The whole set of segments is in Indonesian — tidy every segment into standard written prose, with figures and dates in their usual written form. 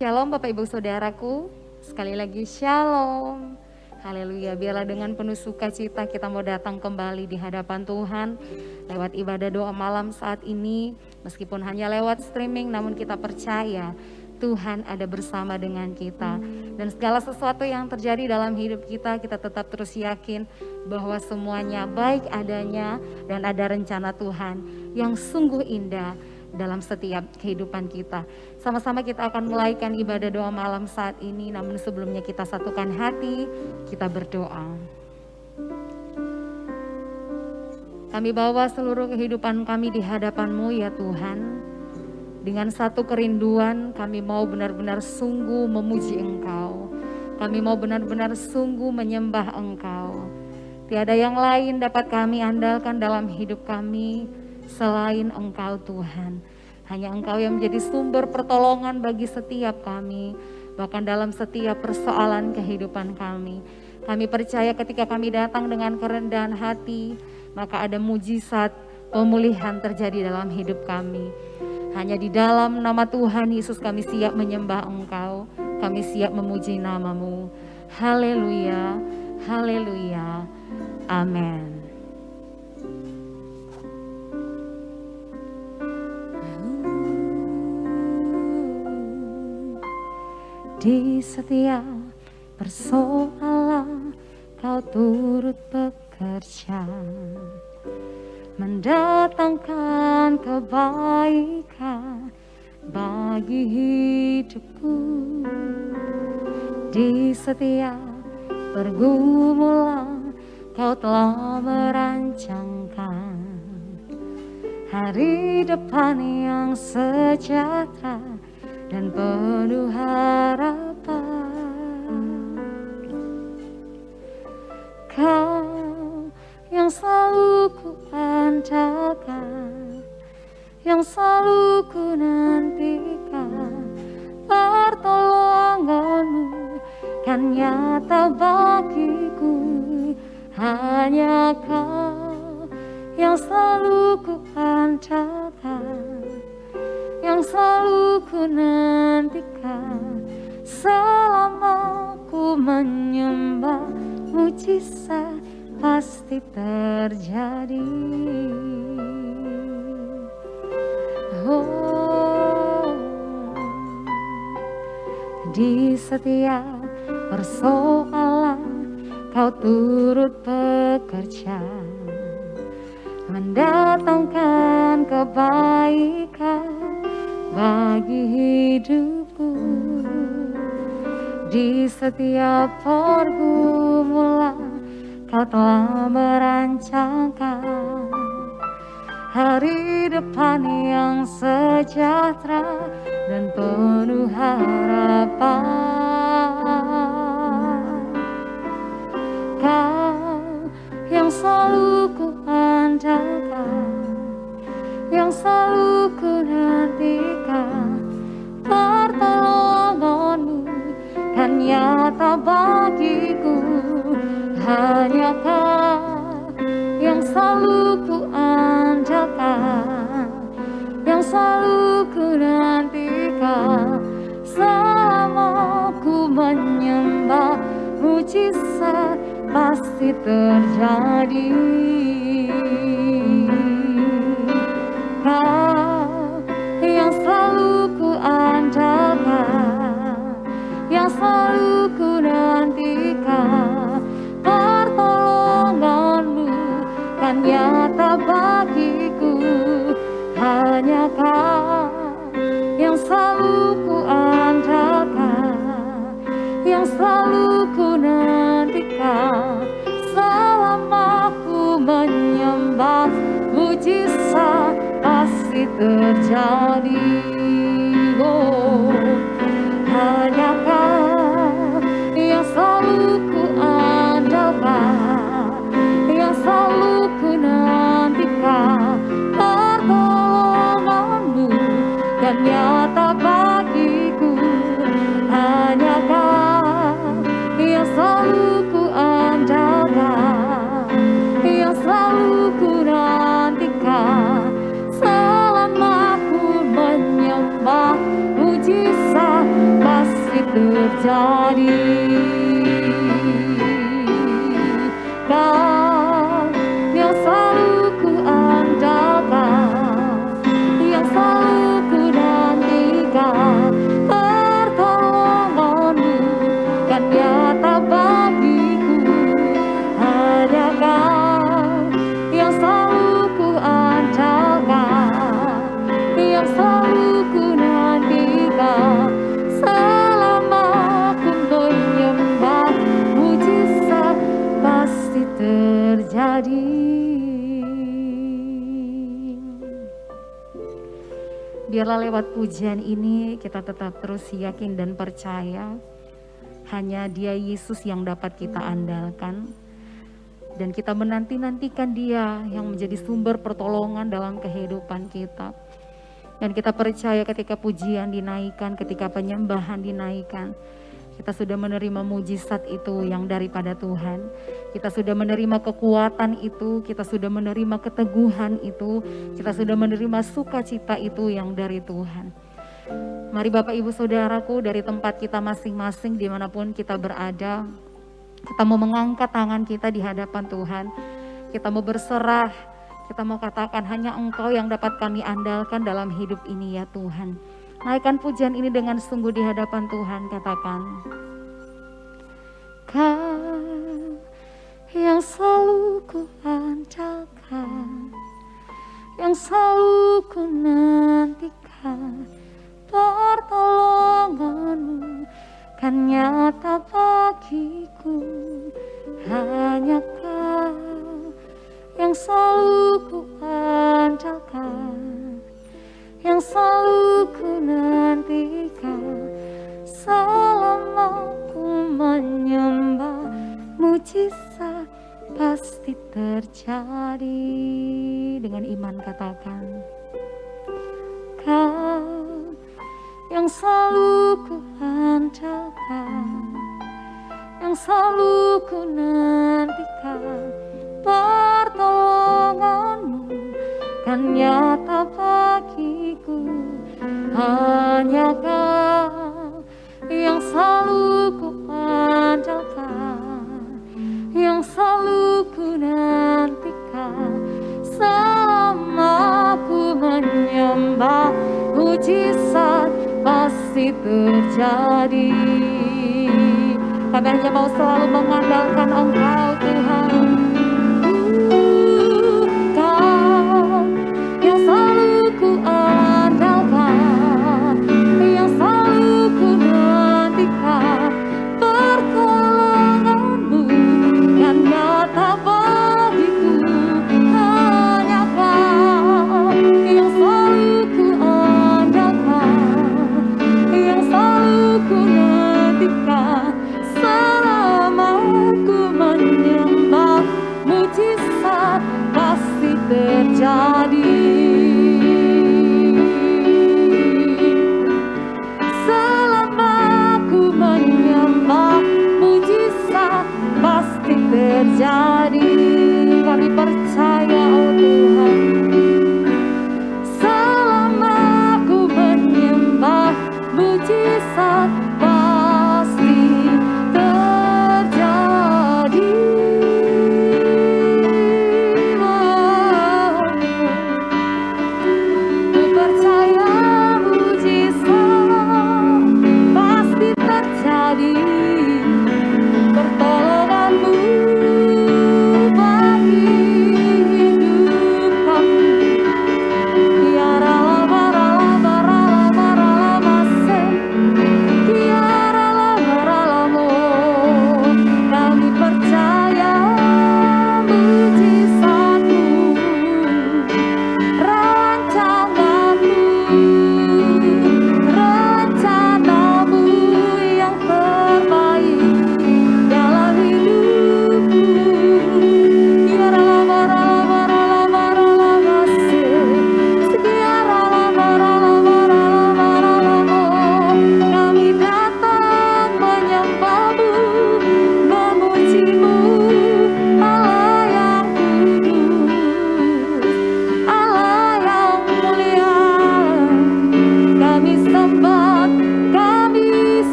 Shalom Bapak Ibu Saudaraku, sekali lagi Shalom. Haleluya, biarlah dengan penuh sukacita kita mau datang kembali di hadapan Tuhan lewat ibadah doa malam saat ini. Meskipun hanya lewat streaming, namun kita percaya Tuhan ada bersama dengan kita. Dan segala sesuatu yang terjadi dalam hidup kita, kita tetap terus yakin bahwa semuanya baik adanya dan ada rencana Tuhan yang sungguh indah dalam setiap kehidupan kita. Sama-sama kita akan mulaikan ibadah doa malam saat ini, namun sebelumnya kita satukan hati, kita berdoa. Kami bawa seluruh kehidupan kami di hadapan-Mu ya Tuhan. Dengan satu kerinduan, kami mau benar-benar sungguh memuji Engkau. Kami mau benar-benar sungguh menyembah Engkau. Tiada yang lain dapat kami andalkan dalam hidup kami selain Engkau Tuhan. Hanya Engkau yang menjadi sumber pertolongan bagi setiap kami, bahkan dalam setiap persoalan kehidupan kami. Kami percaya ketika kami datang dengan kerendahan hati, maka ada mujizat pemulihan terjadi dalam hidup kami. Hanya di dalam nama Tuhan Yesus kami siap menyembah Engkau, kami siap memuji nama-Mu. Haleluya, haleluya, amin. Di setiap persoalan Kau turut bekerja, mendatangkan kebaikan bagi hidupku. Di setiap pergumulan Kau telah merancangkan hari depan yang sejahtera dan penuh harapan. Kau yang selalu ku andalkan, yang selalu ku nantikan, pertolongan-Mu kan nyata bagiku. Hanya Kau yang selalu ku andalkan, yang selalu ku nantikan. Selama ku menyembah, mujizat pasti terjadi. Oh, di setiap persoalan Kau turut bekerja, mendatangkan kebaikan bagi hidupku. Di setiap pergumulan Kau telah merancangkan hari depan yang sejahtera dan penuh harapan. Kau yang selalu ku andalkan, yang selalu ku nantikan, pertolongan-Mu kan nyata bagiku. Hanya Kau yang selalu ku andalkan, yang selalu ku nantikan. Selama ku menyembah, mujizat pasti terjadi. Kau yang selalu ku andalkan, yang selalu ku nantikan, pertolongan-Mu kan nyata bagiku. Hanya Kau yang selalu ku andalkan, yang selalu ku nantikan. Selama ku menyembah, mujizat pasti terjadi. Oh, hanya Kau yang selalu ku andalkan, yang selalu ku nantikan, pertolongan-Mu dan nyata bagiku. Hanya Kau yang selalu ku andalkan, yang selalu ku nantikan. Selama ku menyembah, mujizat terjadi. Kau yang selalu ku andalkan, yang selalu ku nantikan, pertolonganmu kan nyata bagiku. Hanya Kau yang selalu ku andalkan, yang selalu ku nantikan, selama ku menyembah, mujizat pasti terjadi. Biarlah lewat pujian ini kita tetap terus yakin dan percaya hanya Dia Yesus yang dapat kita andalkan, dan kita menanti-nantikan Dia yang menjadi sumber pertolongan dalam kehidupan kita. Dan kita percaya ketika pujian dinaikkan, ketika penyembahan dinaikkan, kita sudah menerima mujizat itu yang daripada Tuhan. Kita sudah menerima kekuatan itu, kita sudah menerima keteguhan itu, kita sudah menerima sukacita itu yang dari Tuhan. Mari Bapak Ibu Saudaraku, dari tempat kita masing-masing dimanapun kita berada, kita mau mengangkat tangan kita di hadapan Tuhan. Kita mau berserah, kita mau katakan hanya Engkau yang dapat kami andalkan dalam hidup ini ya Tuhan. Naikkan pujian ini dengan sungguh di hadapan Tuhan, katakan. Kau yang selalu ku andalkan, yang selalu ku nantikan, pertolonganmu kan nyata bagiku. Hanya Kau yang selalu ku andalkan, yang selalu ku nantikan, selama ku menyembah, mujizat pasti terjadi. Dengan iman katakan, Kau yang selalu ku andalkan, yang selalu ku nantikan, pertolonganmu kan nyata bagiku. Hanya Kau yang selalu ku andalkan, yang selalu ku nantikan, selama ku menyembah, mujizat pasti terjadi. Kami hanya mau selalu mengandalkan Engkau Tuhan. Kau yang selalu ku andalkan, yang selalu ku nantikan, pertolonganmu kan nyata bagiku. Hanya Kau yang selalu ku andalkan, yang selalu ku nantikan, selama ku menyembah,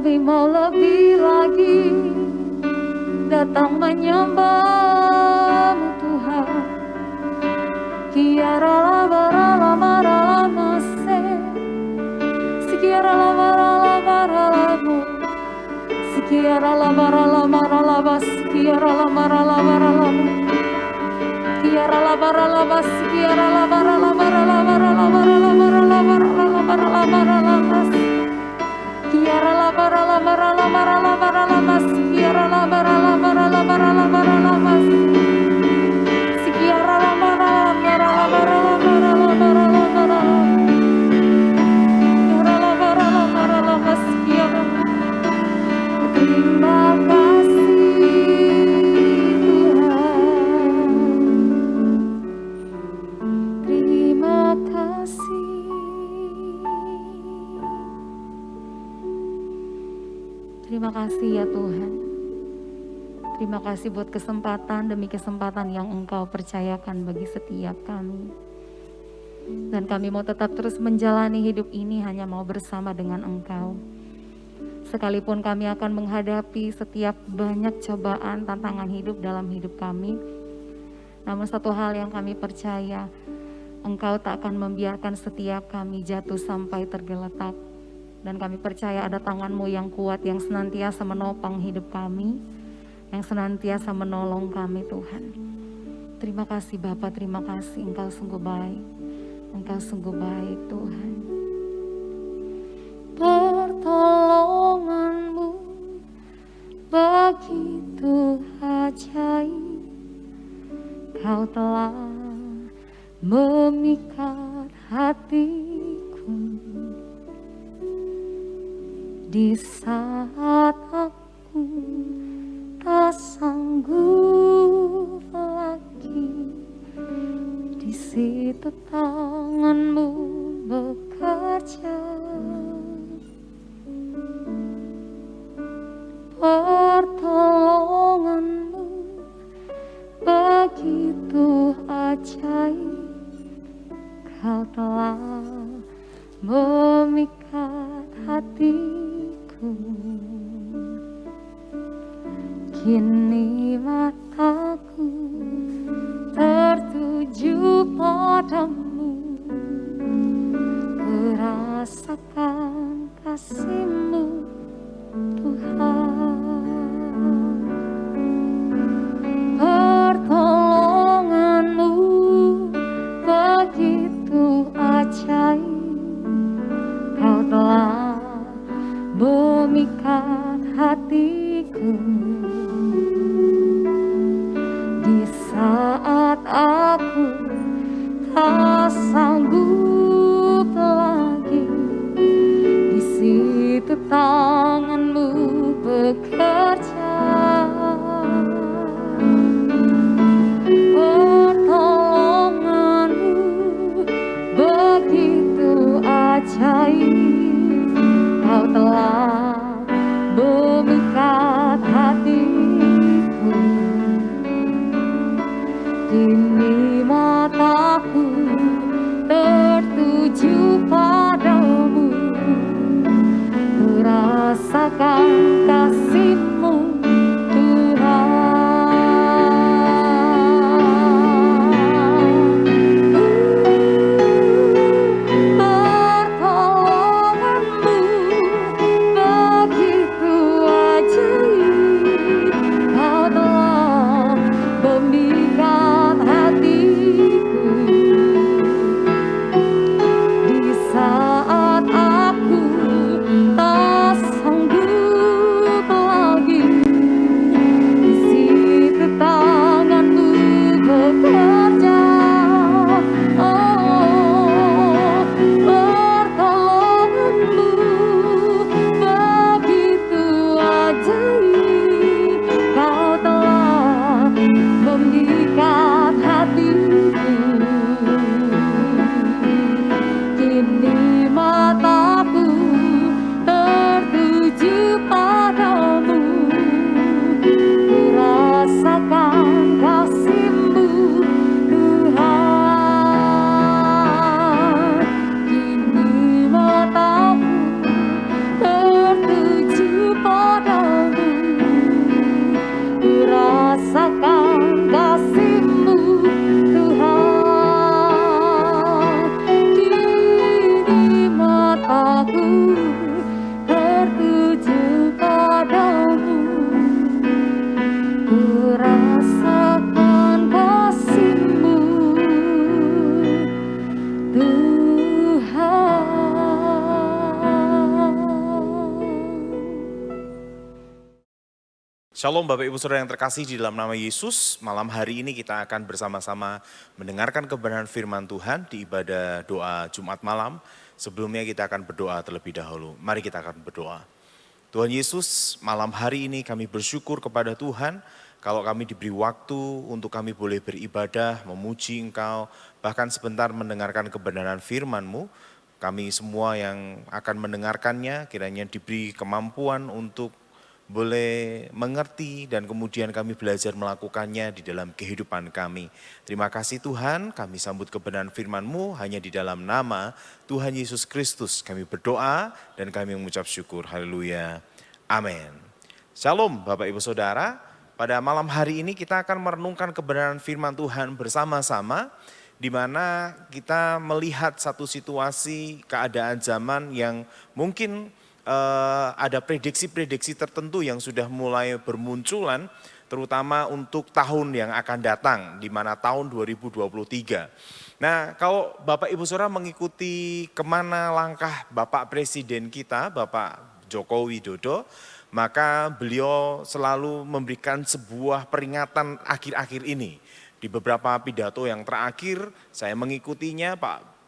Kami mau lebih lagi datang menyembah-Mu Tuhan. Kiara la bara la mara la mase, sikiara la bara la bara la mo, sikiara la bara la mara la bas, kiara la mara la bara la mo, kiara la bara la bas, kiara la bara la bara la bara la bara la bara la bara la bara la bara la bas, kiara la bara la bara la bara la bara la bas, kiara la bara la bara la bara la bara la bas, sikiara la bara la bara la bara la bara la bara la bara la, kiara la bara la bara la bas, kiara. Terima kasih Tuhan, terima kasih. Terima kasih ya Tuhan. Terima kasih buat kesempatan demi kesempatan yang Engkau percayakan bagi setiap kami. Dan kami mau tetap terus menjalani hidup ini hanya mau bersama dengan Engkau. Sekalipun kami akan menghadapi setiap banyak cobaan, tantangan hidup dalam hidup kami. Namun satu hal yang kami percaya, Engkau tak akan membiarkan setiap kami jatuh sampai tergeletak. Dan kami percaya ada tangan-Mu yang kuat yang senantiasa menopang hidup kami, yang senantiasa menolong kami Tuhan. Terima kasih Bapa, terima kasih, Engkau sungguh baik. Engkau sungguh baik Tuhan. Pertolongan-Mu begitu ajaib, Kau telah memikat hatiku. Di saat aku tak sanggup lagi, di situ tangan-Mu bekerja. Pertolongan-Mu begitu ajaib, Kau telah memikat hatiku. Kini mataku tertuju padamu, merasakan kasih-Mu Tuhan. Pertolongan-Mu begitu ajaib, Kau telah memikat hatiku. Di saat aku tak sanggup lagi, di situ tangan-Mu bekerja. Pertolongan-Mu begitu ajaib, Kau telah memikat hatiku. Kini mataku tertuju padamu, merasakan kasih-Mu Tuhan. Pertolongan-Mu begitu ajaib, Kau telah memikat hatiku. Di saat aku tak sanggup tertuju padamu. Ku rasakan kasih-Mu, Tuhan. Shalom Bapak Ibu Saudara yang terkasih di dalam nama Yesus. Malam hari ini kita akan bersama-sama mendengarkan kebenaran firman Tuhan di ibadah doa Jumat malam. Sebelumnya kita akan berdoa terlebih dahulu. Mari kita akan berdoa. Tuhan Yesus, malam hari ini kami bersyukur kepada Tuhan kalau kami diberi waktu untuk kami boleh beribadah, memuji Engkau, bahkan sebentar mendengarkan kebenaran firman-Mu. Kami semua yang akan mendengarkannya kiranya diberi kemampuan untuk boleh mengerti dan kemudian kami belajar melakukannya di dalam kehidupan kami. Terima kasih Tuhan, kami sambut kebenaran firman-Mu hanya di dalam nama Tuhan Yesus Kristus. Kami berdoa dan kami mengucap syukur. Haleluya. Amin. Shalom Bapak Ibu Saudara, pada malam hari ini kita akan merenungkan kebenaran firman Tuhan bersama-sama, di mana kita melihat satu situasi keadaan zaman yang mungkin ada prediksi-prediksi tertentu yang sudah mulai bermunculan, terutama untuk tahun yang akan datang, di mana tahun 2023. Nah, kalau Bapak Ibu Saudara mengikuti kemana langkah Bapak Presiden kita, Bapak Joko Widodo, maka beliau selalu memberikan sebuah peringatan akhir-akhir ini. Di beberapa pidato yang terakhir, saya mengikutinya,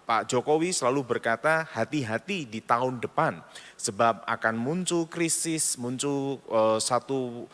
Pak Jokowi selalu berkata hati-hati di tahun depan sebab akan muncul krisis, muncul satu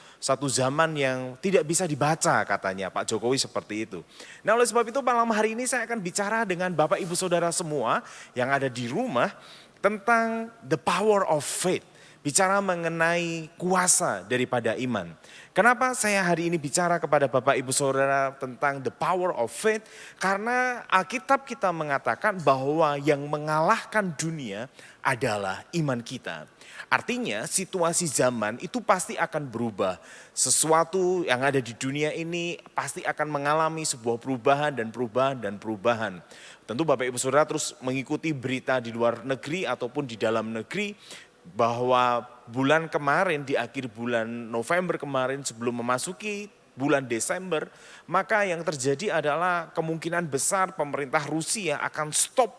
zaman yang tidak bisa dibaca katanya Pak Jokowi seperti itu. Nah oleh sebab itu malam hari ini saya akan bicara dengan Bapak Ibu Saudara semua yang ada di rumah tentang the power of faith. Bicara mengenai kuasa daripada iman. Kenapa saya hari ini bicara kepada Bapak Ibu Saudara tentang the power of faith? Karena Alkitab kita mengatakan bahwa yang mengalahkan dunia adalah iman kita. Artinya situasi zaman itu pasti akan berubah. Sesuatu yang ada di dunia ini pasti akan mengalami sebuah perubahan dan perubahan dan perubahan. Tentu Bapak Ibu Saudara terus mengikuti berita di luar negeri ataupun di dalam negeri, bahwa bulan kemarin, di akhir bulan November kemarin sebelum memasuki bulan Desember, maka yang terjadi adalah kemungkinan besar pemerintah Rusia akan stop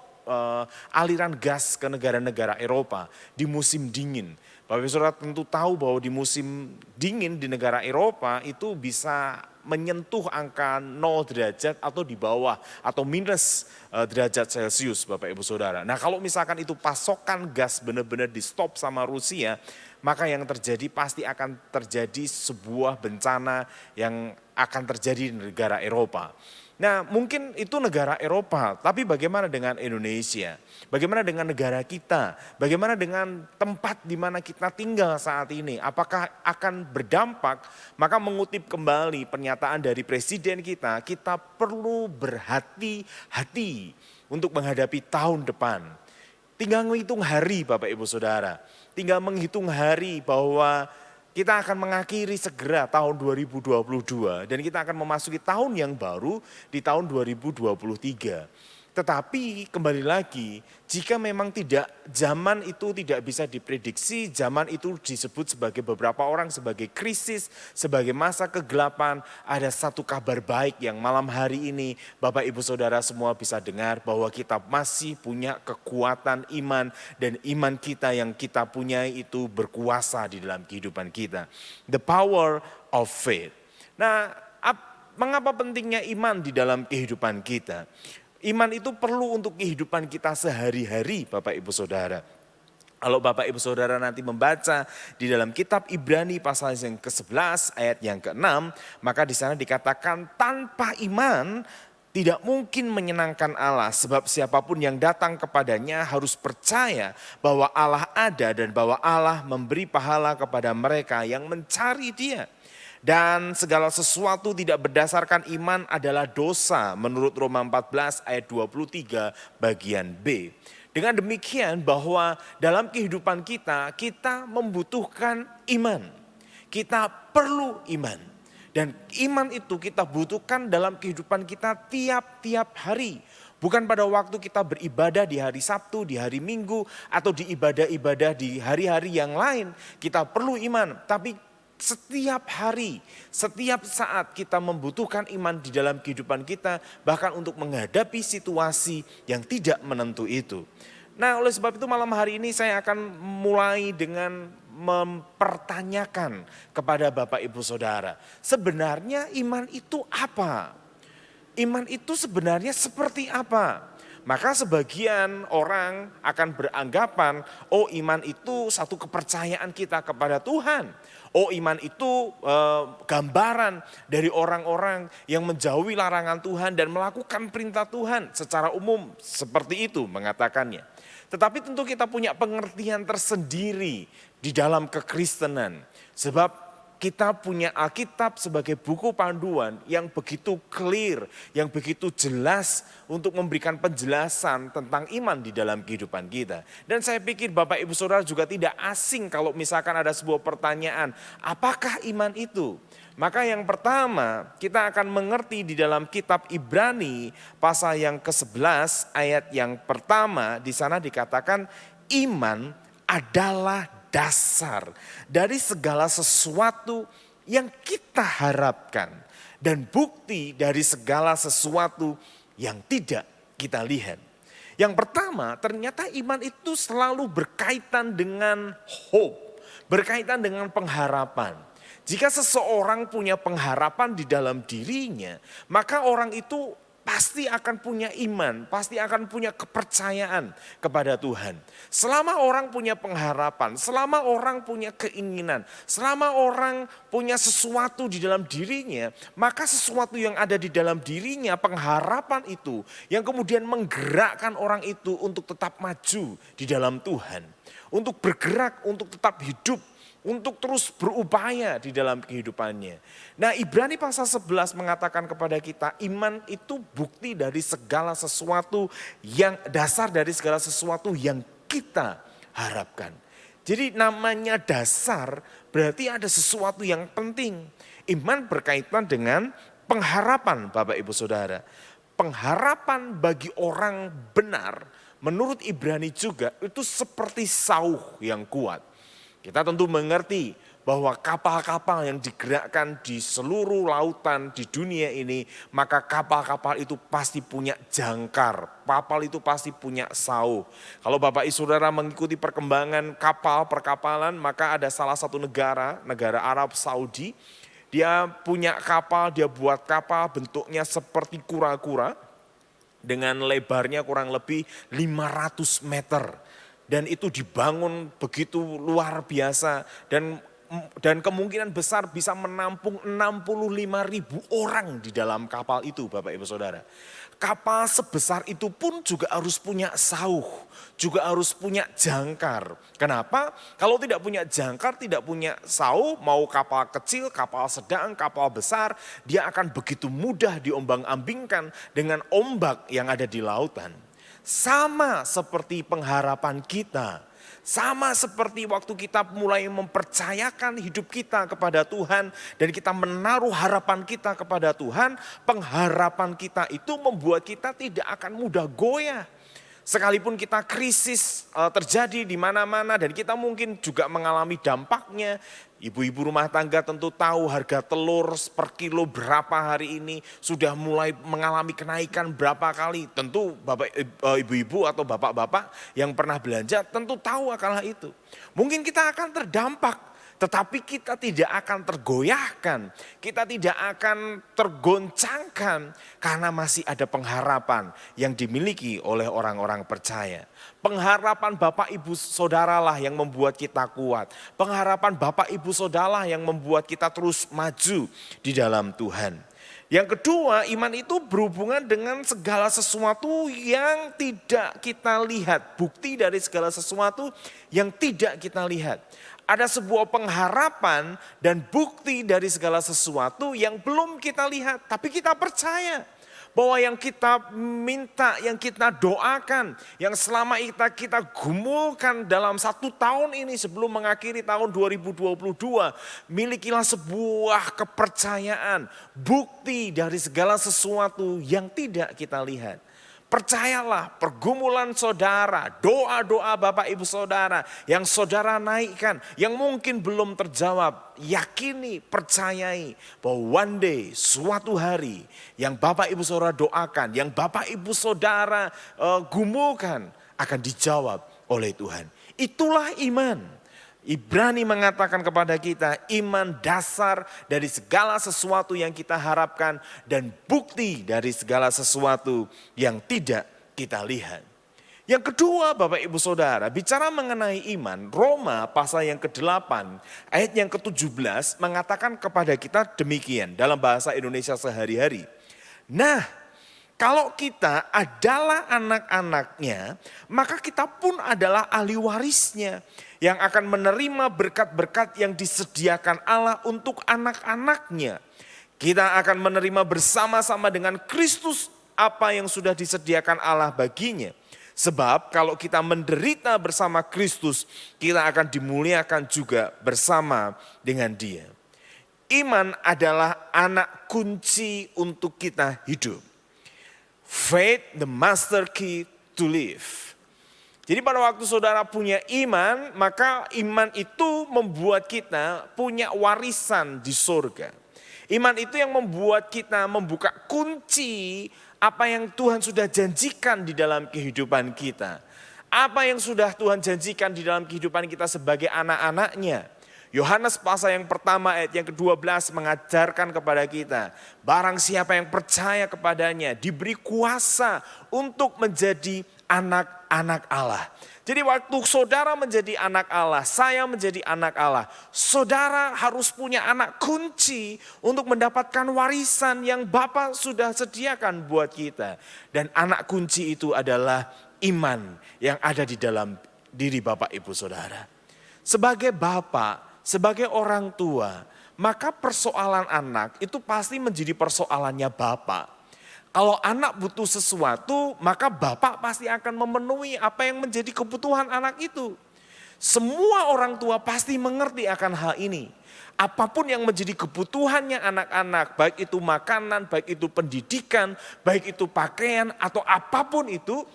aliran gas ke negara-negara Eropa di musim dingin. Bapak Ibu Saudara tentu tahu bahwa di musim dingin di negara Eropa itu bisa menyentuh angka 0 derajat atau di bawah atau minus derajat Celcius Bapak Ibu Saudara. Nah kalau misalkan itu pasokan gas benar-benar di stop sama Rusia, maka yang terjadi pasti akan terjadi sebuah bencana yang akan terjadi di negara Eropa. Nah mungkin itu negara Eropa, tapi bagaimana dengan Indonesia? Bagaimana dengan negara kita? Bagaimana dengan tempat di mana kita tinggal saat ini? Apakah akan berdampak? Maka mengutip kembali pernyataan dari Presiden kita perlu berhati-hati untuk menghadapi tahun depan. Tinggal menghitung hari Bapak Ibu Saudara, tinggal menghitung hari bahwa kita akan mengakhiri segera tahun 2022 dan kita akan memasuki tahun yang baru di tahun 2023. Tetapi kembali lagi, jika memang zaman itu tidak bisa diprediksi, zaman itu disebut sebagai beberapa orang sebagai krisis, sebagai masa kegelapan, ada satu kabar baik yang malam hari ini Bapak Ibu Saudara semua bisa dengar bahwa kita masih punya kekuatan iman dan iman kita yang kita punya itu berkuasa di dalam kehidupan kita. The power of faith. Nah, mengapa pentingnya iman di dalam kehidupan kita? Iman itu perlu untuk kehidupan kita sehari-hari Bapak Ibu Saudara. Kalau Bapak Ibu Saudara nanti membaca di dalam kitab Ibrani pasal yang ke-11 ayat yang ke-6, maka di sana dikatakan tanpa iman tidak mungkin menyenangkan Allah, sebab siapapun yang datang kepadanya harus percaya bahwa Allah ada dan bahwa Allah memberi pahala kepada mereka yang mencari Dia. Dan segala sesuatu tidak berdasarkan iman adalah dosa menurut Roma 14 ayat 23 bagian B. Dengan demikian bahwa dalam kehidupan kita membutuhkan iman. Kita perlu iman. Dan iman itu kita butuhkan dalam kehidupan kita tiap-tiap hari. Bukan pada waktu kita beribadah di hari Sabtu, di hari Minggu, atau di ibadah-ibadah di hari-hari yang lain. Kita perlu iman, tapi setiap hari, setiap saat kita membutuhkan iman di dalam kehidupan kita, bahkan untuk menghadapi situasi yang tidak menentu itu. Nah, oleh sebab itu malam hari ini saya akan mulai dengan mempertanyakan kepada Bapak Ibu Saudara, sebenarnya iman itu apa? Iman itu sebenarnya seperti apa? Maka sebagian orang akan beranggapan, oh iman itu satu kepercayaan kita kepada Tuhan. Oh iman itu gambaran dari orang-orang yang menjauhi larangan Tuhan dan melakukan perintah Tuhan. Secara umum seperti itu mengatakannya. Tetapi tentu kita punya pengertian tersendiri di dalam kekristenan. Sebab kita punya Alkitab sebagai buku panduan yang begitu clear, yang begitu jelas untuk memberikan penjelasan tentang iman di dalam kehidupan kita. Dan saya pikir Bapak Ibu Saudara juga tidak asing kalau misalkan ada sebuah pertanyaan, apakah iman itu? Maka yang pertama kita akan mengerti di dalam kitab Ibrani pasal yang ke-11 ayat yang pertama, di sana dikatakan iman adalah dasar dari segala sesuatu yang kita harapkan dan bukti dari segala sesuatu yang tidak kita lihat. Yang pertama, ternyata iman itu selalu berkaitan dengan hope, berkaitan dengan pengharapan. Jika seseorang punya pengharapan di dalam dirinya, maka orang itu pasti akan punya iman, pasti akan punya kepercayaan kepada Tuhan. Selama orang punya pengharapan, selama orang punya keinginan, selama orang punya sesuatu di dalam dirinya, maka sesuatu yang ada di dalam dirinya, pengharapan itu yang kemudian menggerakkan orang itu untuk tetap maju di dalam Tuhan. Untuk bergerak, untuk tetap hidup, untuk terus berupaya di dalam kehidupannya. Nah, Ibrani pasal 11 mengatakan kepada kita, iman itu bukti dari segala sesuatu yang dasar dari segala sesuatu yang kita harapkan. Jadi namanya dasar berarti ada sesuatu yang penting. Iman berkaitan dengan pengharapan Bapak Ibu Saudara. Pengharapan bagi orang benar menurut Ibrani juga itu seperti sauh yang kuat. Kita tentu mengerti bahwa kapal-kapal yang digerakkan di seluruh lautan di dunia ini, maka kapal-kapal itu pasti punya jangkar, kapal itu pasti punya sauh. Kalau Bapak Ibu Saudara mengikuti perkembangan kapal perkapalan, maka ada salah satu negara Arab Saudi, dia punya kapal, dia buat kapal bentuknya seperti kura-kura dengan lebarnya kurang lebih 500 meter. Dan itu dibangun begitu luar biasa dan kemungkinan besar bisa menampung 65.000 orang di dalam kapal itu Bapak Ibu Saudara. Kapal sebesar itu pun juga harus punya sauh, juga harus punya jangkar. Kenapa? Kalau tidak punya jangkar, tidak punya sauh, mau kapal kecil, kapal sedang, kapal besar, dia akan begitu mudah diombang-ambingkan dengan ombak yang ada di lautan. Sama seperti pengharapan kita, sama seperti waktu kita mulai mempercayakan hidup kita kepada Tuhan dan kita menaruh harapan kita kepada Tuhan, pengharapan kita itu membuat kita tidak akan mudah goyah. Sekalipun kita krisis terjadi di mana-mana dan kita mungkin juga mengalami dampaknya. Ibu-ibu rumah tangga tentu tahu harga telur per kilo berapa hari ini, sudah mulai mengalami kenaikan berapa kali. Tentu Bapak ibu-ibu atau bapak-bapak yang pernah belanja tentu tahu akan hal itu. Mungkin kita akan terdampak. Tetapi kita tidak akan tergoyahkan, kita tidak akan tergoncangkan karena masih ada pengharapan yang dimiliki oleh orang-orang percaya. Pengharapan Bapak Ibu Saudara lah yang membuat kita kuat. Pengharapan Bapak Ibu Saudara yang membuat kita terus maju di dalam Tuhan. Yang kedua, iman itu berhubungan dengan segala sesuatu yang tidak kita lihat. Bukti dari segala sesuatu yang tidak kita lihat. Ada sebuah pengharapan dan bukti dari segala sesuatu yang belum kita lihat. Tapi kita percaya bahwa yang kita minta, yang kita doakan, yang selama kita gumulkan dalam 1 tahun ini sebelum mengakhiri tahun 2022. Milikilah sebuah kepercayaan, bukti dari segala sesuatu yang tidak kita lihat. Percayalah pergumulan saudara, doa-doa Bapak Ibu saudara yang saudara naikkan, yang mungkin belum terjawab. Yakini, percayai bahwa one day, suatu hari yang Bapak Ibu saudara doakan, yang Bapak Ibu saudara gumukan akan dijawab oleh Tuhan. Itulah iman. Ibrani mengatakan kepada kita iman dasar dari segala sesuatu yang kita harapkan dan bukti dari segala sesuatu yang tidak kita lihat. Yang kedua Bapak Ibu Saudara, bicara mengenai iman, Roma pasal yang ke-8 ayat yang ke-17 mengatakan kepada kita demikian dalam bahasa Indonesia sehari-hari. Nah, kalau kita adalah anak-anaknya, maka kita pun adalah ahli warisnya yang akan menerima berkat-berkat yang disediakan Allah untuk anak-anaknya. Kita akan menerima bersama-sama dengan Kristus apa yang sudah disediakan Allah baginya. Sebab kalau kita menderita bersama Kristus, kita akan dimuliakan juga bersama dengan Dia. Iman adalah anak kunci untuk kita hidup. Faith, the master key to live. Jadi pada waktu saudara punya iman, maka iman itu membuat kita punya warisan di surga. Iman itu yang membuat kita membuka kunci apa yang Tuhan sudah janjikan di dalam kehidupan kita. Apa yang sudah Tuhan janjikan di dalam kehidupan kita sebagai anak-anaknya. Yohanes pasal yang pertama ayat yang ke-12 mengajarkan kepada kita, barang siapa yang percaya kepadanya diberi kuasa untuk menjadi anak-anak Allah. Jadi waktu saudara menjadi anak Allah, saya menjadi anak Allah, saudara harus punya anak kunci untuk mendapatkan warisan yang Bapa sudah sediakan buat kita. Dan anak kunci itu adalah iman yang ada di dalam diri Bapak Ibu Saudara. Sebagai Bapak, sebagai orang tua, maka persoalan anak itu pasti menjadi persoalannya Bapak. Kalau anak butuh sesuatu, maka Bapak pasti akan memenuhi apa yang menjadi kebutuhan anak itu. Semua orang tua pasti mengerti akan hal ini. Apapun yang menjadi kebutuhannya anak-anak, baik itu makanan, baik itu pendidikan, baik itu pakaian, atau apapun itu,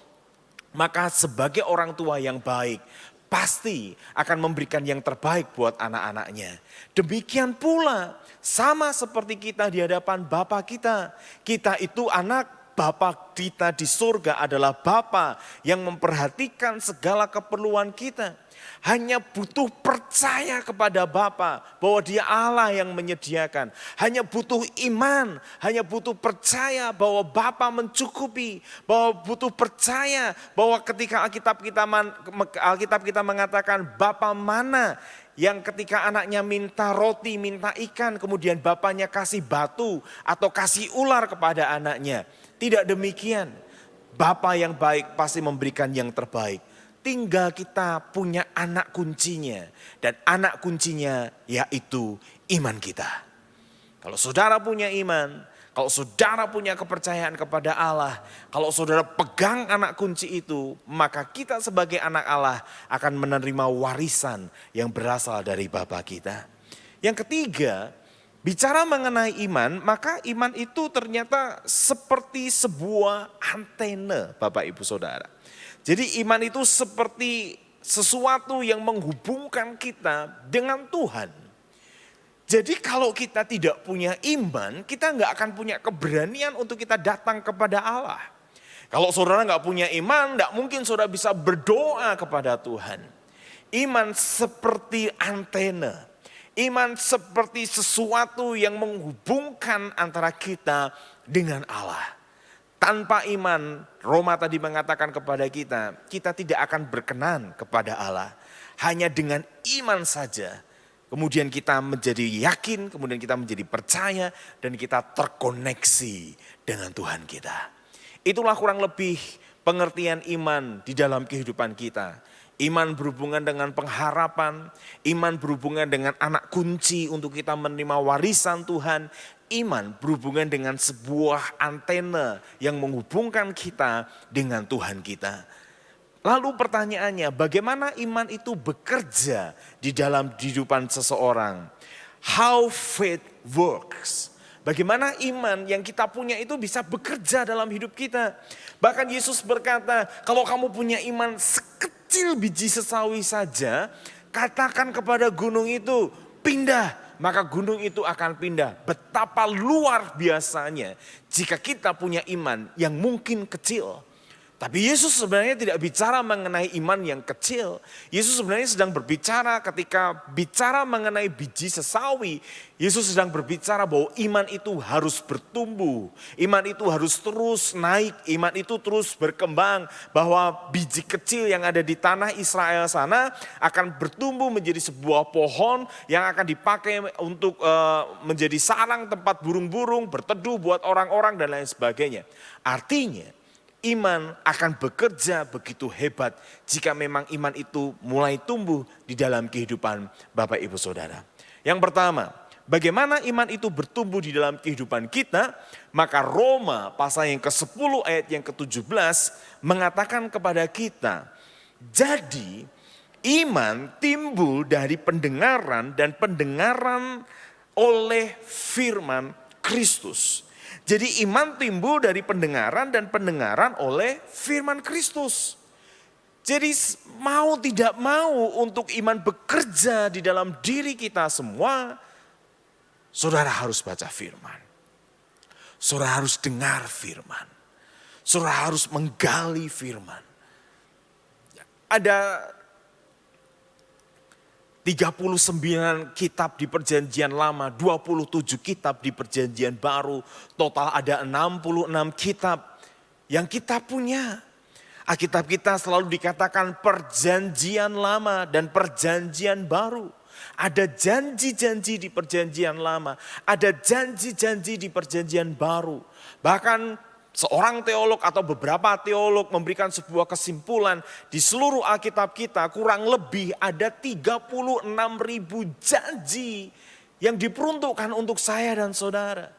maka sebagai orang tua yang baik, pasti akan memberikan yang terbaik buat anak-anaknya. Demikian pula sama seperti kita di hadapan Bapa kita. Kita itu anak, Bapa kita di surga adalah Bapa yang memperhatikan segala keperluan kita. Hanya butuh percaya kepada Bapa bahwa Dia Allah yang menyediakan. Hanya butuh iman, hanya butuh percaya bahwa Bapa mencukupi. Bahwa butuh percaya bahwa ketika Alkitab kita mengatakan Bapa mana yang ketika anaknya minta roti, minta ikan, kemudian bapaknya kasih batu atau kasih ular kepada anaknya. Tidak demikian. Bapa yang baik pasti memberikan yang terbaik. Tinggal kita punya anak kuncinya. Dan anak kuncinya yaitu iman kita. Kalau saudara punya iman, kalau saudara punya kepercayaan kepada Allah, kalau saudara pegang anak kunci itu, maka kita sebagai anak Allah akan menerima warisan yang berasal dari Bapa kita. Yang ketiga, bicara mengenai iman, maka iman itu ternyata seperti sebuah antena Bapak Ibu Saudara. Jadi iman itu seperti sesuatu yang menghubungkan kita dengan Tuhan. Jadi kalau kita tidak punya iman, kita nggak akan punya keberanian untuk kita datang kepada Allah. Kalau saudara nggak punya iman, nggak mungkin saudara bisa berdoa kepada Tuhan. Iman seperti antena. Iman seperti sesuatu yang menghubungkan antara kita dengan Allah. Tanpa iman, Roma tadi mengatakan kepada kita, kita tidak akan berkenan kepada Allah. Hanya dengan iman saja. Kemudian kita menjadi yakin, kemudian kita menjadi percaya, dan kita terkoneksi dengan Tuhan kita. Itulah kurang lebih pengertian iman di dalam kehidupan kita. Iman berhubungan dengan pengharapan, iman berhubungan dengan anak kunci untuk kita menerima warisan Tuhan. Iman berhubungan dengan sebuah antena yang menghubungkan kita dengan Tuhan kita. Lalu pertanyaannya, bagaimana iman itu bekerja di dalam kehidupan seseorang? How faith works. bagaimana iman yang kita punya itu bisa bekerja dalam hidup kita. Bahkan Yesus berkata, kalau kamu punya iman sekecil biji sesawi saja, katakan kepada gunung itu, pindah, maka gunung itu akan pindah. Betapa luar biasanya jika kita punya iman yang mungkin kecil. Tapi Yesus sebenarnya tidak bicara mengenai iman yang kecil. Yesus sebenarnya sedang berbicara ketika bicara mengenai biji sesawi. Yesus sedang berbicara bahwa iman itu harus bertumbuh. Iman itu harus terus naik. Iman itu terus berkembang. Bahwa biji kecil yang ada di tanah Israel sana akan bertumbuh menjadi sebuah pohon yang akan dipakai untuk menjadi sarang tempat burung-burung, berteduh buat orang-orang dan lain sebagainya. Artinya, iman akan bekerja begitu hebat jika memang iman itu mulai tumbuh di dalam kehidupan Bapak Ibu Saudara. Yang pertama, bagaimana iman itu bertumbuh di dalam kehidupan kita? Maka Roma pasal yang ke-10 ayat yang ke-17 mengatakan kepada kita, jadi iman timbul dari pendengaran dan pendengaran oleh firman Kristus. Jadi iman timbul dari pendengaran dan pendengaran oleh firman Kristus. Jadi mau tidak mau untuk iman bekerja di dalam diri kita semua, saudara harus baca firman. Saudara harus dengar firman. Saudara harus menggali firman. Ada 39 kitab di perjanjian lama, 27 kitab di perjanjian baru, total ada 66 kitab yang kita punya. Alkitab kita selalu dikatakan perjanjian lama dan perjanjian baru. Ada janji-janji di perjanjian lama, ada janji-janji di perjanjian baru. Bahkan seorang teolog atau beberapa teolog memberikan sebuah kesimpulan di seluruh Alkitab kita kurang lebih ada 36.000 janji yang diperuntukkan untuk saya dan saudara.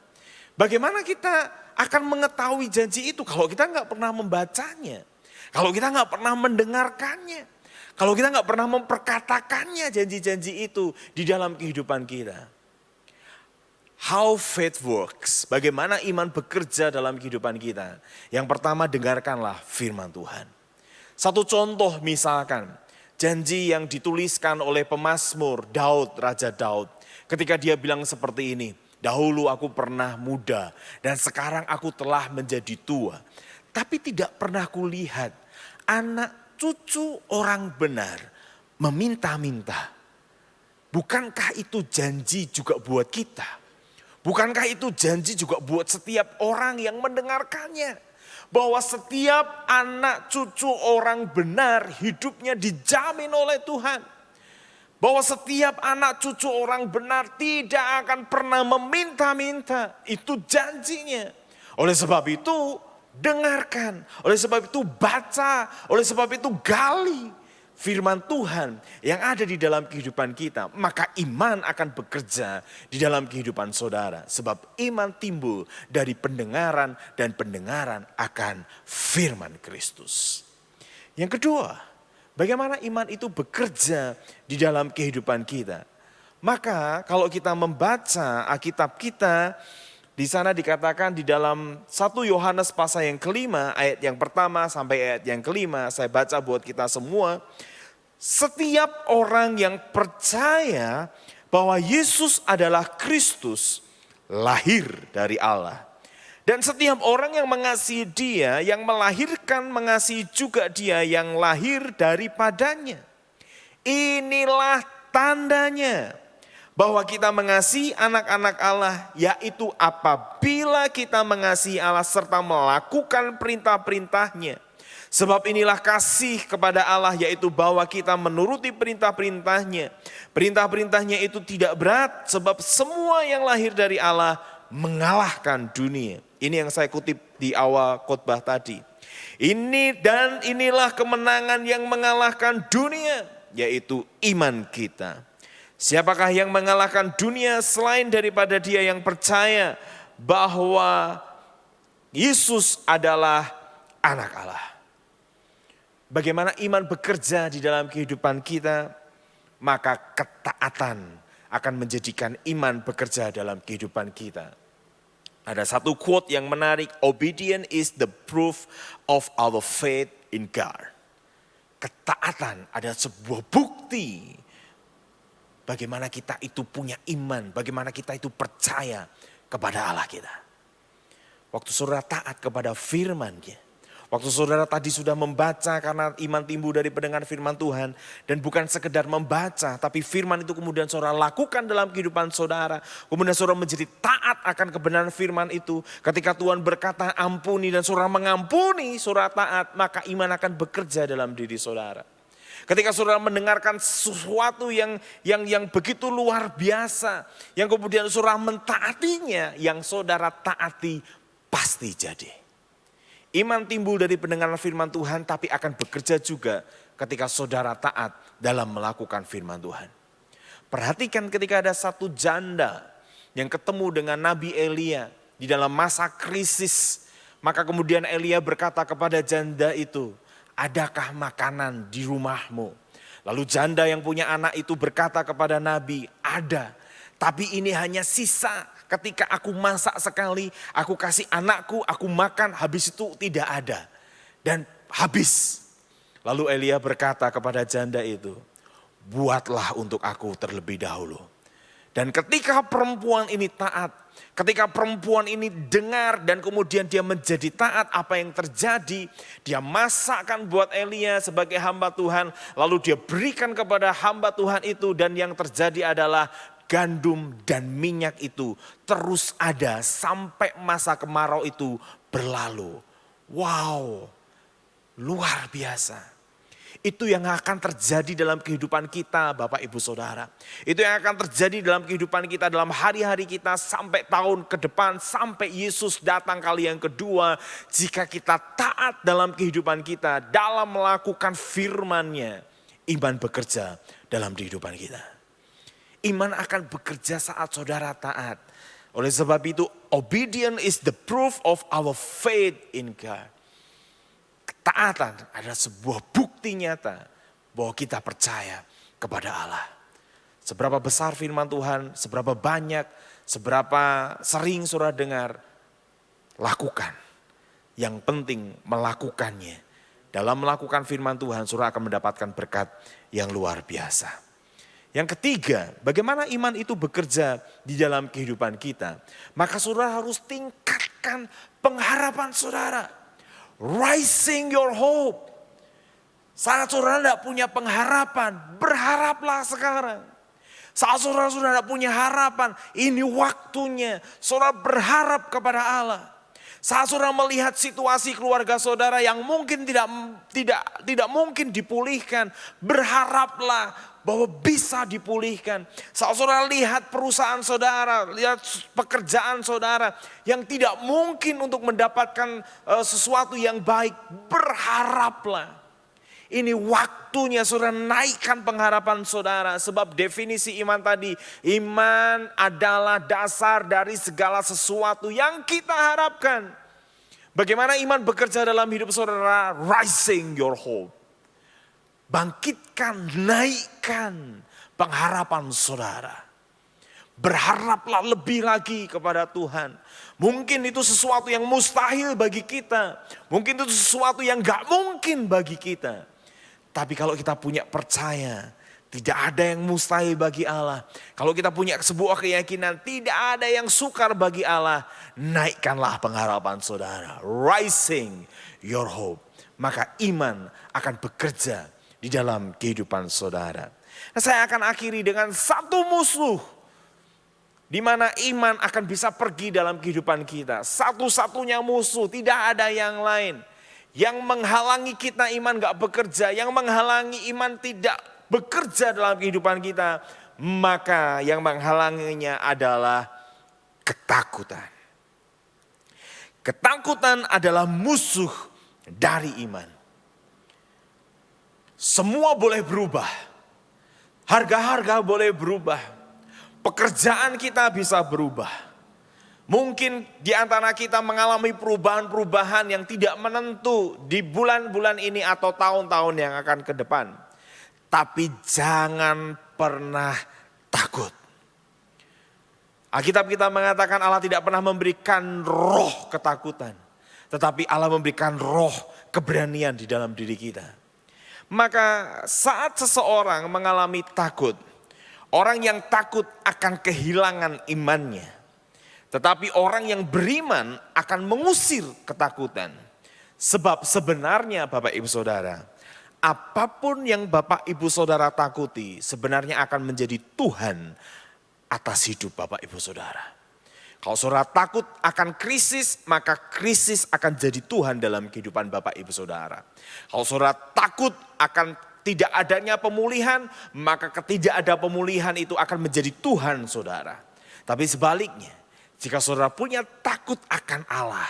Bagaimana kita akan mengetahui janji itu kalau kita nggak pernah membacanya, kalau kita nggak pernah mendengarkannya, kalau kita nggak pernah memperkatakannya janji-janji itu di dalam kehidupan kita. How faith works, bagaimana iman bekerja dalam kehidupan kita. Yang pertama, dengarkanlah firman Tuhan. Satu contoh misalkan, janji yang dituliskan oleh pemazmur Daud, Raja Daud. Ketika dia bilang seperti ini, dahulu aku pernah muda dan sekarang aku telah menjadi tua. Tapi tidak pernah kulihat anak cucu orang benar meminta-minta. Bukankah itu janji juga buat kita? Bukankah itu janji juga buat setiap orang yang mendengarkannya? Bahwa setiap anak cucu orang benar hidupnya dijamin oleh Tuhan. Bahwa setiap anak cucu orang benar tidak akan pernah meminta-minta. Itu janjinya. Oleh sebab itu dengarkan. Oleh sebab itu baca. Oleh sebab itu gali firman Tuhan yang ada di dalam kehidupan kita, maka iman akan bekerja di dalam kehidupan saudara. Sebab iman timbul dari pendengaran dan pendengaran akan firman Kristus. Yang kedua, bagaimana iman itu bekerja di dalam kehidupan kita. Maka kalau kita membaca Alkitab kita, di sana dikatakan di dalam 1 Yohanes pasal yang kelima, ayat yang pertama sampai ayat yang kelima, saya baca buat kita semua. Setiap orang yang percaya bahwa Yesus adalah Kristus, lahir dari Allah. Dan setiap orang yang mengasihi dia, yang melahirkan mengasihi juga dia yang lahir daripadanya. Inilah tandanya bahwa kita mengasihi anak-anak Allah, yaitu apabila kita mengasihi Allah serta melakukan perintah-perintahnya. Sebab inilah kasih kepada Allah, yaitu bahwa kita menuruti perintah-perintahnya. Perintah-perintahnya itu tidak berat, sebab semua yang lahir dari Allah mengalahkan dunia. Ini yang saya kutip di awal khotbah tadi. Inilah kemenangan yang mengalahkan dunia, yaitu iman kita. Siapakah yang mengalahkan dunia selain daripada dia yang percaya bahwa Yesus adalah anak Allah. Bagaimana iman bekerja di dalam kehidupan kita, maka ketaatan akan menjadikan iman bekerja dalam kehidupan kita. Ada satu quote yang menarik, obedience is the proof of our faith in God. Ketaatan adalah sebuah bukti bagaimana kita itu punya iman, bagaimana kita itu percaya kepada Allah kita. Waktu saudara taat kepada firman-Nya, waktu saudara tadi sudah membaca karena iman timbul dari pendengar firman Tuhan. Dan bukan sekedar membaca, tapi firman itu kemudian saudara lakukan dalam kehidupan saudara. Kemudian saudara menjadi taat akan kebenaran firman itu. Ketika Tuhan berkata ampuni dan saudara mengampuni, saudara taat, maka iman akan bekerja dalam diri saudara. Ketika saudara mendengarkan sesuatu yang begitu luar biasa, yang kemudian saudara mentaatinya, yang saudara taati pasti jadi. Iman timbul dari pendengaran firman Tuhan, tapi akan bekerja juga ketika saudara taat dalam melakukan firman Tuhan. Perhatikan ketika ada satu janda yang ketemu dengan Nabi Elia di dalam masa krisis. Maka kemudian Elia berkata kepada janda itu, adakah makanan di rumahmu? Lalu janda yang punya anak itu berkata kepada Nabi, ada. Tapi ini hanya sisa. Ketika aku masak sekali, aku kasih anakku, aku makan, habis itu tidak ada. Dan habis. Lalu Elia berkata kepada janda itu, buatlah untuk aku terlebih dahulu. Dan ketika perempuan ini taat, ketika perempuan ini dengar dan kemudian dia menjadi taat, apa yang terjadi? Dia masakkan buat Elia sebagai hamba Tuhan, lalu dia berikan kepada hamba Tuhan itu, dan yang terjadi adalah gandum dan minyak itu terus ada sampai masa kemarau itu berlalu. Wow, luar biasa. Itu yang akan terjadi dalam kehidupan kita, Bapak Ibu Saudara. Itu yang akan terjadi dalam kehidupan kita, dalam hari-hari kita sampai tahun ke depan, sampai Yesus datang kali yang kedua. Jika kita taat dalam kehidupan kita, dalam melakukan firman-Nya, iman bekerja dalam kehidupan kita. Iman akan bekerja saat saudara taat. Oleh sebab itu, obedience is the proof of our faith in God. Ketaatan adalah sebuah bukti nyata bahwa kita percaya kepada Allah. Seberapa besar firman Tuhan, seberapa banyak, seberapa sering saudara dengar, lakukan. Yang penting melakukannya. Dalam melakukan firman Tuhan, saudara akan mendapatkan berkat yang luar biasa. Yang ketiga, bagaimana iman itu bekerja di dalam kehidupan kita. Maka saudara harus tingkatkan pengharapan saudara. Rising your hope. Saat saudara tidak punya pengharapan, berharaplah sekarang. Saat saudara sudah tidak punya harapan, ini waktunya. Saudara berharap kepada Allah. Saat saudara melihat situasi keluarga saudara yang mungkin tidak mungkin dipulihkan, berharaplah bahwa bisa dipulihkan. Saat saudara lihat perusahaan saudara, lihat pekerjaan saudara yang tidak mungkin untuk mendapatkan sesuatu yang baik, berharaplah. Ini waktunya saudara naikkan pengharapan saudara. Sebab definisi iman tadi, iman adalah dasar dari segala sesuatu yang kita harapkan. Bagaimana iman bekerja dalam hidup saudara? Rising your hope. Bangkitkan, naikkan pengharapan saudara. Berharaplah lebih lagi kepada Tuhan. Mungkin itu sesuatu yang mustahil bagi kita. Mungkin itu sesuatu yang gak mungkin bagi kita. Tapi kalau kita punya percaya, tidak ada yang mustahil bagi Allah. Kalau kita punya sebuah keyakinan, tidak ada yang sukar bagi Allah. Naikkanlah pengharapan saudara. Rising your hope. Maka iman akan bekerja di dalam kehidupan saudara. Nah, saya akan akhiri dengan satu musuh. Di mana iman akan bisa pergi dalam kehidupan kita. Satu-satunya musuh, tidak ada yang lain. Yang menghalangi kita iman gak bekerja, yang menghalangi iman tidak bekerja dalam kehidupan kita, maka yang menghalanginya adalah ketakutan. Ketakutan adalah musuh dari iman. Semua boleh berubah, harga-harga boleh berubah, pekerjaan kita bisa berubah. Mungkin di antara kita mengalami perubahan-perubahan yang tidak menentu di bulan-bulan ini atau tahun-tahun yang akan ke depan. Tapi jangan pernah takut. Alkitab kita mengatakan Allah tidak pernah memberikan roh ketakutan, tetapi Allah memberikan roh keberanian di dalam diri kita. Maka saat seseorang mengalami takut, orang yang takut akan kehilangan imannya. Tetapi orang yang beriman akan mengusir ketakutan. Sebab sebenarnya Bapak Ibu Saudara, apapun yang Bapak Ibu Saudara takuti sebenarnya akan menjadi Tuhan atas hidup Bapak Ibu Saudara. Kalau saudara takut akan krisis, maka krisis akan jadi Tuhan dalam kehidupan Bapak Ibu Saudara. Kalau saudara takut akan tidak adanya pemulihan, maka ketidakada pemulihan itu akan menjadi Tuhan saudara. Tapi sebaliknya, jika saudara punya takut akan Allah,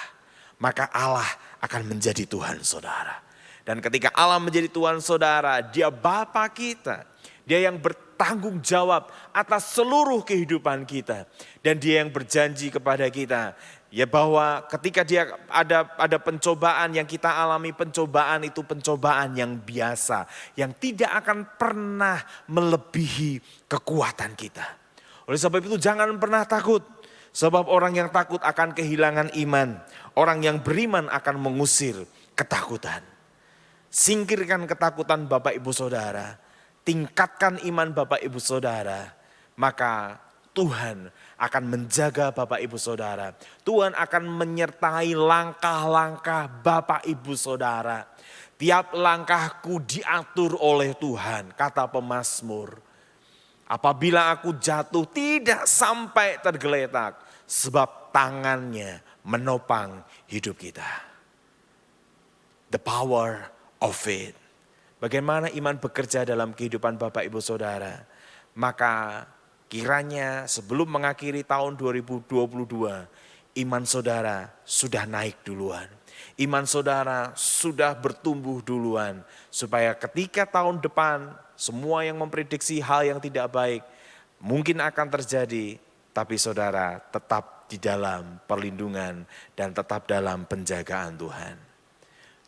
maka Allah akan menjadi Tuhan saudara. Dan ketika Allah menjadi Tuhan saudara, Dia Bapa kita. Dia yang bertanggung jawab atas seluruh kehidupan kita. Dan Dia yang berjanji kepada kita, ya bahwa ketika dia ada pencobaan yang kita alami, pencobaan itu pencobaan yang biasa. Yang tidak akan pernah melebihi kekuatan kita. Oleh sebab itu jangan pernah takut. Sebab orang yang takut akan kehilangan iman. Orang yang beriman akan mengusir ketakutan. Singkirkan ketakutan Bapak Ibu Saudara. Tingkatkan iman Bapak Ibu Saudara. Maka Tuhan akan menjaga Bapak Ibu Saudara. Tuhan akan menyertai langkah-langkah Bapak Ibu Saudara. Tiap langkahku diatur oleh Tuhan, kata pemazmur. Apabila aku jatuh tidak sampai tergeletak, sebab tangannya menopang hidup kita. The power of faith. Bagaimana iman bekerja dalam kehidupan Bapak Ibu Saudara. Maka kiranya sebelum mengakhiri tahun 2022, iman saudara sudah naik duluan. Iman saudara sudah bertumbuh duluan. Supaya ketika tahun depan semua yang memprediksi hal yang tidak baik mungkin akan terjadi. Tapi saudara tetap di dalam perlindungan dan tetap dalam penjagaan Tuhan.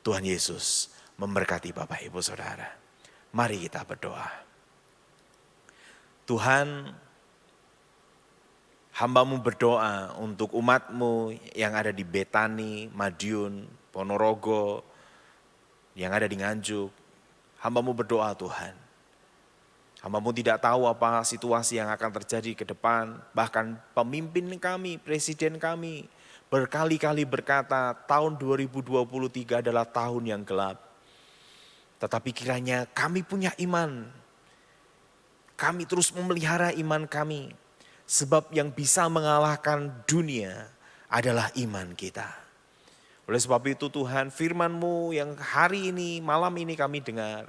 Tuhan Yesus memberkati Bapak Ibu Saudara. Mari kita berdoa. Tuhan, hamba-Mu berdoa untuk umat-Mu yang ada di Betani, Madiun, Ponorogo, yang ada di Nganjuk. Hamba-Mu berdoa Tuhan. Hamba-Mu tidak tahu apa situasi yang akan terjadi ke depan. Bahkan pemimpin kami, presiden kami berkali-kali berkata tahun 2023 adalah tahun yang gelap. Tetapi kiranya kami punya iman. Kami terus memelihara iman kami. Sebab yang bisa mengalahkan dunia adalah iman kita. Oleh sebab itu Tuhan, firman-Mu yang hari ini, malam ini kami dengar.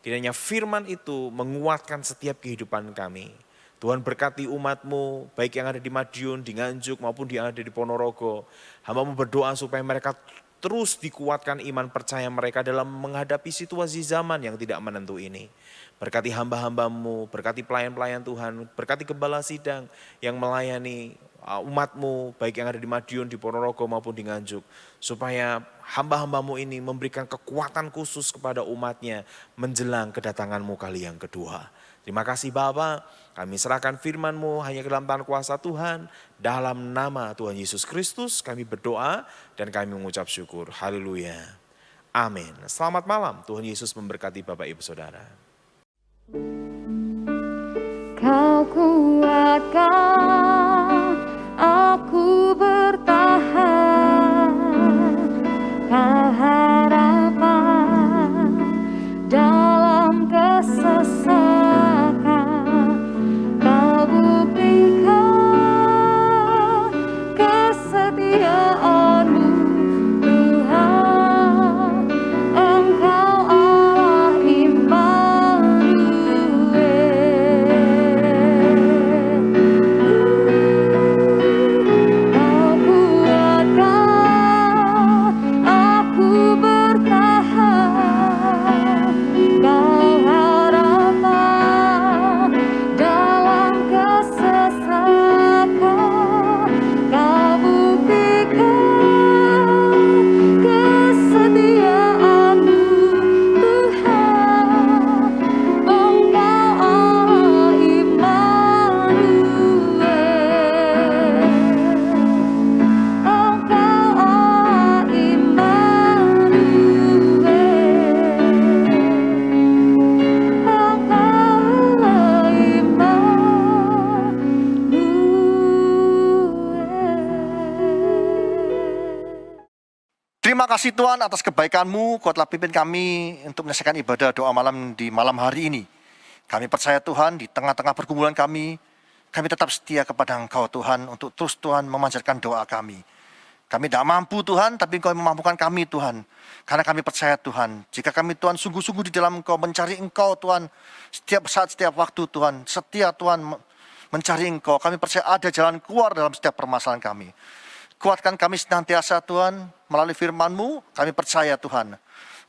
Kiranya firman itu menguatkan setiap kehidupan kami. Tuhan berkati umat-Mu, baik yang ada di Madiun, di Nganjuk maupun yang ada di Ponorogo. Hamba-Mu berdoa supaya mereka terus dikuatkan iman percaya mereka dalam menghadapi situasi zaman yang tidak menentu ini. Berkati hamba-hamba-Mu, berkati pelayan-pelayan Tuhan, berkati gembala sidang yang melayani umat-Mu, baik yang ada di Madiun, di Ponorogo maupun di Nganjuk. Supaya hamba-hamba-Mu ini memberikan kekuatan khusus kepada umatnya menjelang kedatangan-Mu kali yang kedua. Terima kasih Bapa, kami serahkan firman-Mu hanya ke dalam tangan kuasa Tuhan. Dalam nama Tuhan Yesus Kristus kami berdoa dan kami mengucap syukur. Haleluya. Amin. Selamat malam, Tuhan Yesus memberkati Bapak Ibu Saudara. Kau kuatkan aku bertahan, kau harapan dalam kesesakan, kau buktikan kesetiaan-Mu Tuhan, Engkau Allah Immanuel. Terima kasih Tuhan atas kebaikan-Mu, Kau telah pimpin kami untuk menyelesaikan ibadah doa malam di malam hari ini. Kami percaya Tuhan, di tengah-tengah pergumulan kami tetap setia kepada Engkau Tuhan, untuk terus Tuhan memanjatkan doa kami. Kami tidak mampu Tuhan, tapi Engkau yang memampukan kami Tuhan. Karena kami percaya Tuhan, jika kami Tuhan sungguh-sungguh di dalam Engkau, mencari Engkau Tuhan, setiap saat, setiap waktu Tuhan, setia Tuhan mencari Engkau, kami percaya ada jalan keluar dalam setiap permasalahan kami. Kuatkan kami senantiasa Tuhan, melalui firman-Mu, kami percaya Tuhan,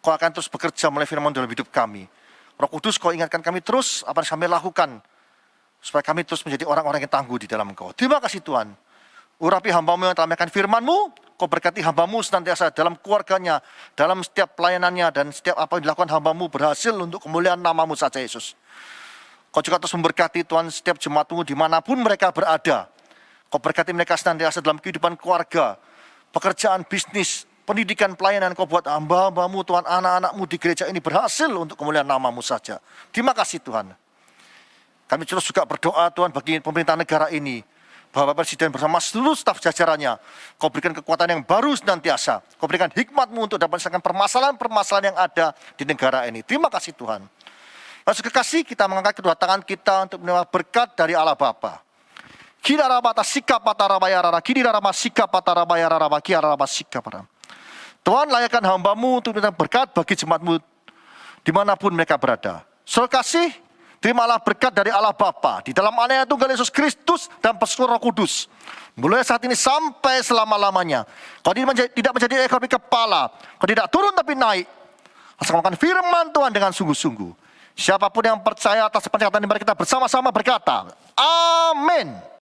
Kau akan terus bekerja melalui firman dalam hidup kami. Roh Kudus, Kau ingatkan kami terus apa yang kami lakukan, supaya kami terus menjadi orang-orang yang tangguh di dalam Engkau. Terima kasih Tuhan. Urapi hamba-Mu yang telah menyampaikan firman-Mu, Kau berkati hamba-Mu senantiasa dalam keluarganya, dalam setiap pelayanannya, dan setiap apa yang dilakukan hamba-Mu berhasil untuk kemuliaan nama-Mu saja Yesus. Kau juga terus memberkati Tuhan setiap jemaat-Mu dimanapun mereka berada. Kau berkati mereka senantiasa dalam kehidupan keluarga, pekerjaan, bisnis, pendidikan, pelayanan. Kau buat hamba-hamba-Mu Tuhan, anak-anak-Mu di gereja ini berhasil untuk kemuliaan nama-Mu saja. Terima kasih Tuhan. Kami terus juga berdoa Tuhan bagi pemerintah negara ini, Bapak Presiden bersama seluruh staf jajarannya, Kau berikan kekuatan yang baru senantiasa. Kau berikan hikmat-Mu untuk dapat menyelesaikan permasalahan-permasalahan yang ada di negara ini. Terima kasih Tuhan. Lalu kekasih, kita mengangkat kedua tangan kita untuk menerima berkat dari Allah Bapa. Tuhan, layakkan hamba-Mu untuk menerima berkat bagi jemaat-Mu dimanapun mereka berada. Saudara kasih, terimalah berkat dari Allah Bapa di dalam anaknya Tunggal Yesus Kristus dan persekutuan Roh Kudus, mulai saat ini sampai selama-lamanya. Kau tidak menjadi ekor tapi kepala, Kau tidak turun tapi naik. Asal melakukan firman Tuhan dengan sungguh-sungguh. Siapapun yang percaya atas perkataan ini, mari kita bersama-sama berkata, amin.